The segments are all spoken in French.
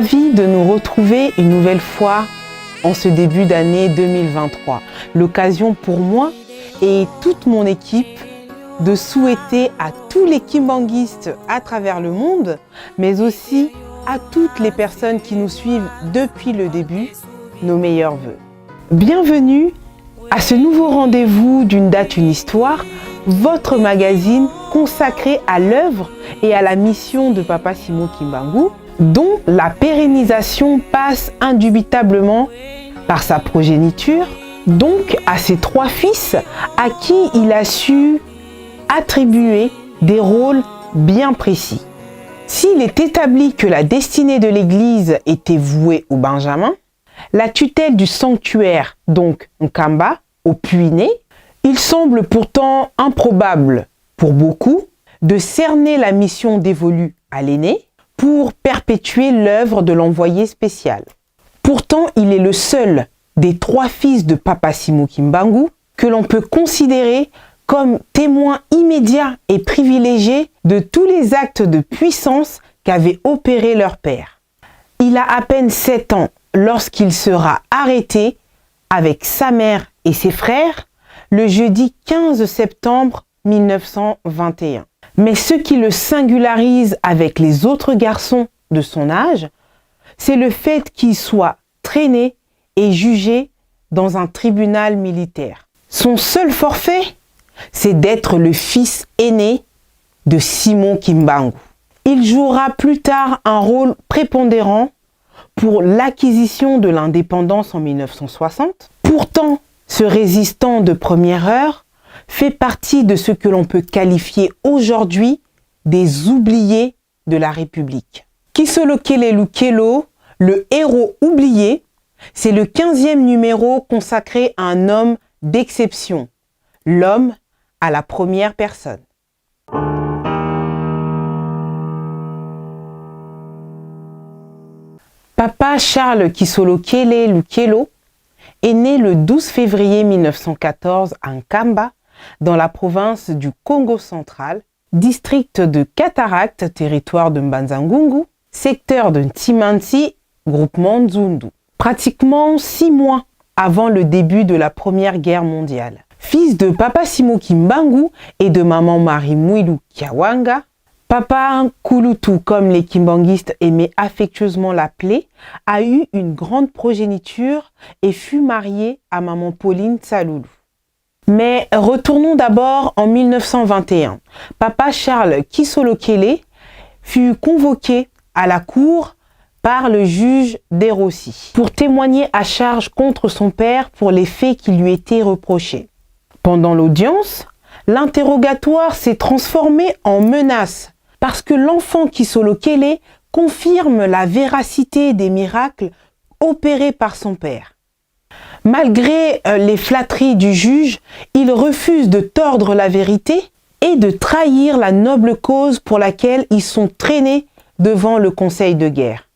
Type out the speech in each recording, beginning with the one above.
Ravi de nous retrouver une nouvelle fois en ce début d'année 2023. L'occasion pour moi et toute mon équipe de souhaiter à tous les kimbanguistes à travers le monde, mais aussi à toutes les personnes qui nous suivent depuis le début, nos meilleurs vœux. Bienvenue à ce nouveau rendez-vous d'une date, une histoire, votre magazine consacré à l'œuvre et à la mission de Papa Simon Kimbangu, dont la pérennisation passe indubitablement par sa progéniture, donc à ses trois fils à qui il a su attribuer des rôles bien précis. S'il est établi que la destinée de l'Église était vouée aux Benjamins, la tutelle du sanctuaire, donc Nkamba, au Puiné, il semble pourtant improbable pour beaucoup de cerner la mission dévolue à l'aîné pour perpétuer l'œuvre de l'envoyé spécial. Pourtant, il est le seul des trois fils de Papa Simon Kimbangu que l'on peut considérer comme témoin immédiat et privilégié de tous les actes de puissance qu'avait opéré leur père. Il a à peine 7 ans lorsqu'il sera arrêté avec sa mère et ses frères le jeudi 15 septembre 1921. Mais ce qui le singularise avec les autres garçons de son âge, c'est le fait qu'il soit traîné et jugé dans un tribunal militaire. Son seul forfait, c'est d'être le fils aîné de Simon Kimbangu. Il jouera plus tard un rôle prépondérant pour l'acquisition de l'indépendance en 1960. Pourtant, ce résistant de première heure fait partie de ce que l'on peut qualifier aujourd'hui des oubliés de la République. Kisolokele Lukelo, le héros oublié, c'est le 15e numéro consacré à un homme d'exception, l'homme à la première personne. Papa Charles Kisolokele Lukelo est né le 12 février 1914 à Nkamba, dans la province du Congo central, district de Cataracte, territoire de Mbanza-Ngungu, secteur de Ntimanti, groupement Nzundu. Pratiquement 6 mois avant le début de la Première Guerre mondiale. Fils de Papa Simon Kimbangu et de maman Marie Mwilu Kiawanga, Papa Nkulutu, comme les kimbanguistes aimaient affectueusement l'appeler, a eu une grande progéniture et fut marié à maman Pauline Tsaloulou. Mais retournons d'abord en 1921. Papa Charles Kisolokele fut convoqué à la cour par le juge Derossi pour témoigner à charge contre son père pour les faits qui lui étaient reprochés. Pendant l'audience, l'interrogatoire s'est transformé en menace parce que l'enfant Kisolokele confirme la véracité des miracles opérés par son père. Malgré les flatteries du juge, il refuse de tordre la vérité et de trahir la noble cause pour laquelle ils sont traînés devant le conseil de guerre.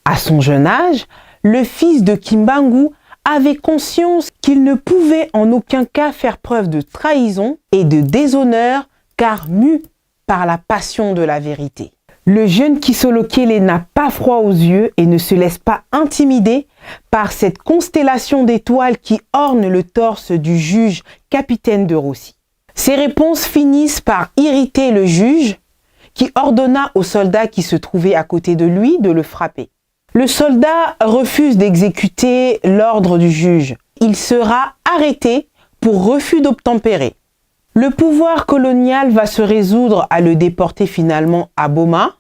À son jeune âge, le fils de Kimbangu avait conscience qu'il ne pouvait en aucun cas faire preuve de trahison et de déshonneur car mu par la passion de la vérité. Le jeune Kisolokele n'a pas froid aux yeux et ne se laisse pas intimider par cette constellation d'étoiles qui orne le torse du juge capitaine de Rossi. Ses réponses finissent par irriter le juge qui ordonna au soldat qui se trouvait à côté de lui de le frapper. Le soldat refuse d'exécuter l'ordre du juge. Il sera arrêté pour refus d'obtempérer. Le pouvoir colonial va se résoudre à le déporter finalement à Boma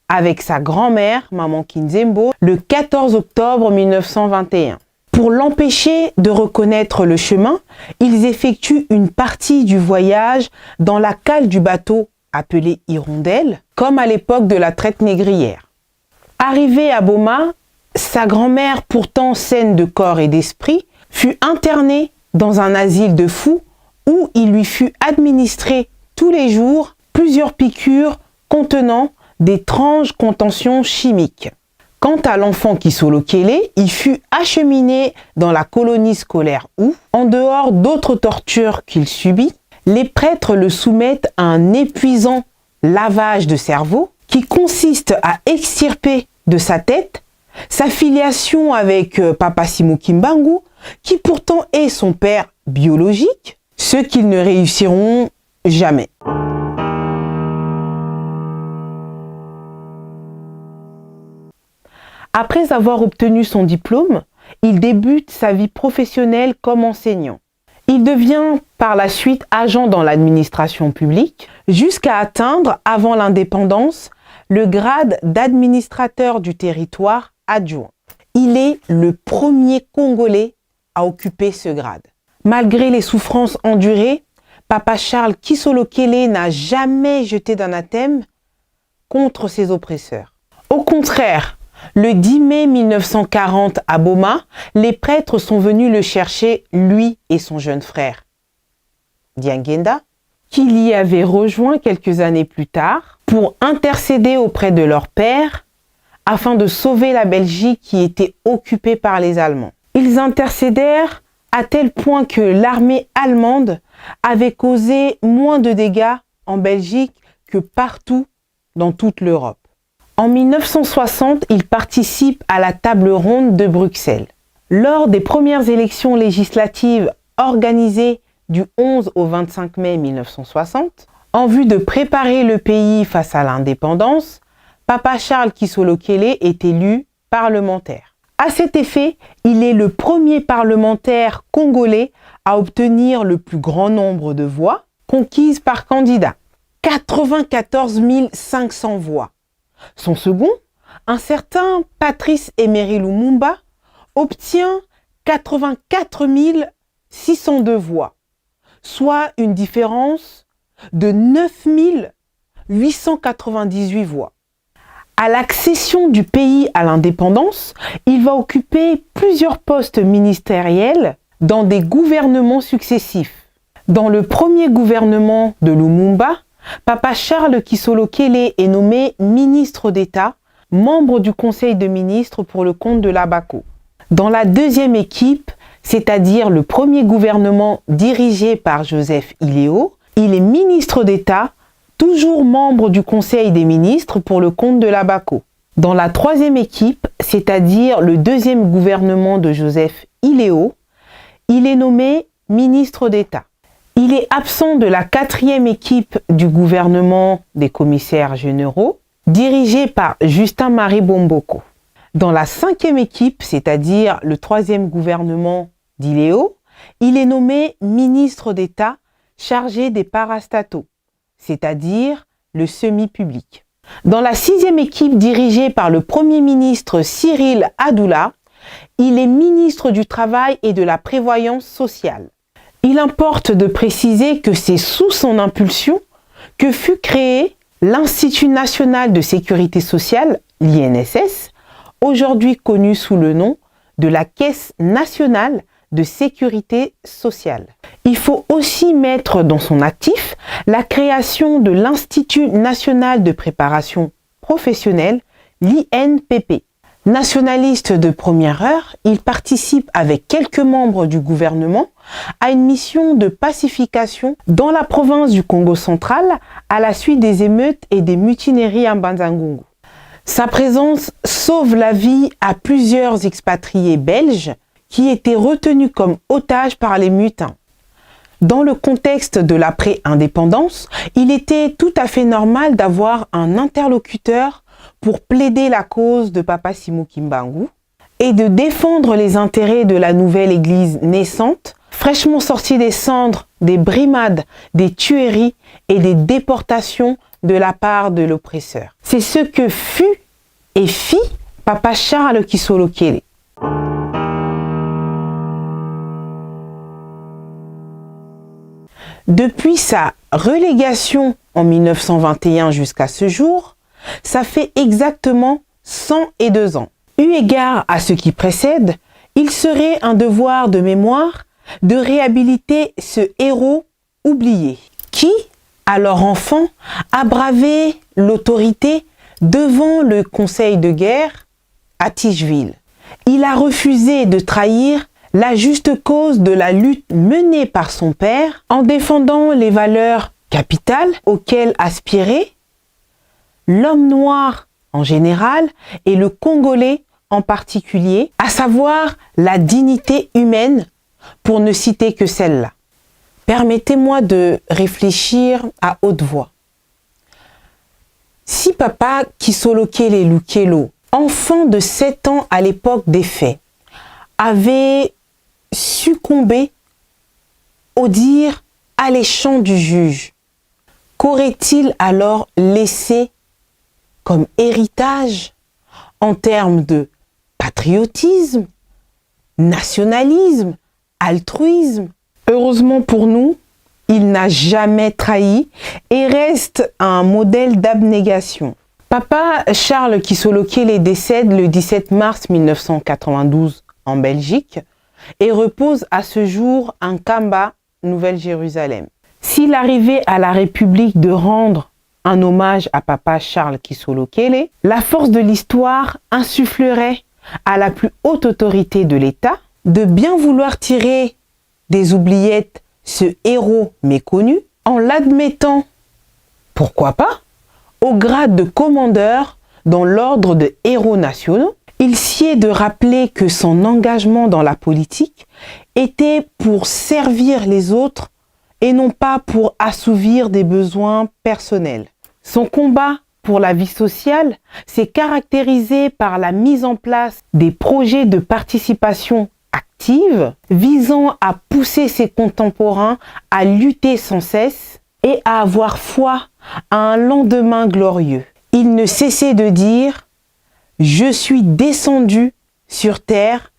avec sa grand-mère, maman Kinzembo, le 14 octobre 1921. Pour l'empêcher de reconnaître le chemin, ils effectuent une partie du voyage dans la cale du bateau appelée Hirondelle, comme à l'époque de la traite négrière. Arrivé à Boma, sa grand-mère, pourtant saine de corps et d'esprit, fut internée dans un asile de fous où il lui fut administré tous les jours plusieurs piqûres contenant d'étranges contentions chimiques. Quant à l'enfant Kisolokele, il fut acheminé dans la colonie scolaire où, en dehors d'autres tortures qu'il subit, les prêtres le soumettent à un épuisant lavage de cerveau qui consiste à extirper de sa tête sa filiation avec Papa Simon Kimbangu, qui pourtant est son père biologique, ce qu'ils ne réussiront jamais. Après avoir obtenu son diplôme, il débute sa vie professionnelle comme enseignant. Il devient par la suite agent dans l'administration publique jusqu'à atteindre, avant l'indépendance, le grade d'administrateur du territoire adjoint. Il est le premier Congolais à occuper ce grade. Malgré les souffrances endurées, Papa Charles Kisolo-Kele n'a jamais jeté d'anathème contre ses oppresseurs. Au contraire, le 10 mai 1940 à Boma, les prêtres sont venus le chercher, lui et son jeune frère, Diangenda, qui l'y avait rejoint quelques années plus tard pour intercéder auprès de leur père afin de sauver la Belgique qui était occupée par les Allemands. Ils intercédèrent à tel point que l'armée allemande avait causé moins de dégâts en Belgique que partout dans toute l'Europe. En 1960, il participe à la table ronde de Bruxelles. Lors des premières élections législatives organisées du 11 au 25 mai 1960, en vue de préparer le pays face à l'indépendance, Papa Charles Kisolo-Kele est élu parlementaire. À cet effet, il est le premier parlementaire congolais à obtenir le plus grand nombre de voix conquises par candidat, 94 500 voix. Son second, un certain Patrice Emery Lumumba, obtient 84 602 voix, soit une différence de 9 898 voix. À l'accession du pays à l'indépendance, il va occuper plusieurs postes ministériels dans des gouvernements successifs. Dans le premier gouvernement de Lumumba, Papa Charles Kisolo-Kele est nommé ministre d'État, membre du Conseil de ministres pour le compte de l'Abaco. Dans la deuxième équipe, c'est-à-dire le premier gouvernement dirigé par Joseph Iléo, il est ministre d'État, toujours membre du Conseil des ministres pour le compte de l'Abaco. Dans la troisième équipe, c'est-à-dire le deuxième gouvernement de Joseph Iléo, il est nommé ministre d'État. Il est absent de la quatrième équipe du gouvernement des commissaires généraux, dirigé par Justin-Marie Bomboko. Dans la cinquième équipe, c'est-à-dire le troisième gouvernement d'Iléo, il est nommé ministre d'État chargé des parastataux, c'est-à-dire le semi-public. Dans la sixième équipe dirigée par le Premier ministre Cyril Adoula, il est ministre du Travail et de la Prévoyance sociale. Il importe de préciser que c'est sous son impulsion que fut créé l'Institut national de sécurité sociale, l'INSS, aujourd'hui connu sous le nom de la Caisse nationale de sécurité sociale. Il faut aussi mettre dans son actif la création de l'Institut national de préparation professionnelle, l'INPP. Nationaliste de première heure, il participe avec quelques membres du gouvernement à une mission de pacification dans la province du Congo central à la suite des émeutes et des mutineries à Mbanza-Ngungu. Sa présence sauve la vie à plusieurs expatriés belges qui étaient retenus comme otages par les mutins. Dans le contexte de l'après-indépendance, il était tout à fait normal d'avoir un interlocuteur pour plaider la cause de Papa Simon Kimbangu et de défendre les intérêts de la nouvelle église naissante, fraîchement sortie des cendres, des brimades, des tueries et des déportations de la part de l'oppresseur. C'est ce que fut et fit Papa Charles Kisolo-Kele. Depuis sa relégation en 1921 jusqu'à ce jour, ça fait exactement 102 ans. Eu égard à ce qui précède, il serait un devoir de mémoire de réhabiliter ce héros oublié, qui, alors enfant, a bravé l'autorité devant le conseil de guerre à Ticheville. Il a refusé de trahir la juste cause de la lutte menée par son père en défendant les valeurs capitales auxquelles aspirait l'homme noir en général et le congolais en particulier, à savoir la dignité humaine, pour ne citer que celle-là. Permettez-moi de réfléchir à haute voix. Si Papa Kisolokele Lukelo, enfant de 7 ans à l'époque des faits, avait succombé au dire alléchant du juge, qu'aurait-il alors laissé comme héritage en termes de patriotisme, nationalisme, altruisme? Heureusement pour nous, il n'a jamais trahi et reste un modèle d'abnégation. Papa Charles Kisolokele décède le 17 mars 1992 en Belgique et repose à ce jour en Kamba, Nouvelle-Jérusalem. S'il arrivait à la République de rendre un hommage à Papa Charles Kisolokele, la force de l'histoire insufflerait à la plus haute autorité de l'État de bien vouloir tirer des oubliettes ce héros méconnu en l'admettant, pourquoi pas, au grade de commandeur dans l'ordre de héros nationaux. Il sied de rappeler que son engagement dans la politique était pour servir les autres et non pas pour assouvir des besoins personnels. Son combat pour la vie sociale s'est caractérisé par la mise en place des projets de participation active visant à pousser ses contemporains à lutter sans cesse et à avoir foi à un lendemain glorieux. Il ne cessait de dire « Je suis descendu sur terre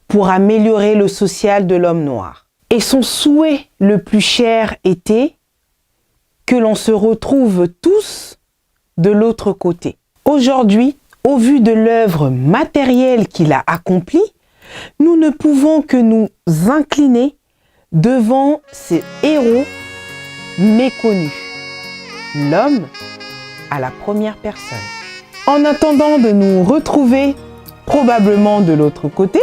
pour améliorer le social de l'homme noir ». Et son souhait le plus cher était que l'on se retrouve tous de l'autre côté. Aujourd'hui, au vu de l'œuvre matérielle qu'il a accomplie, nous ne pouvons que nous incliner devant ces héros méconnus. L'homme à la première personne. En attendant de nous retrouver probablement de l'autre côté,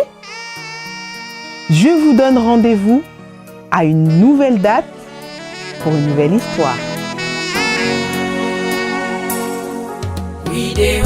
je vous donne rendez-vous à une nouvelle date pour une nouvelle histoire. Vidéo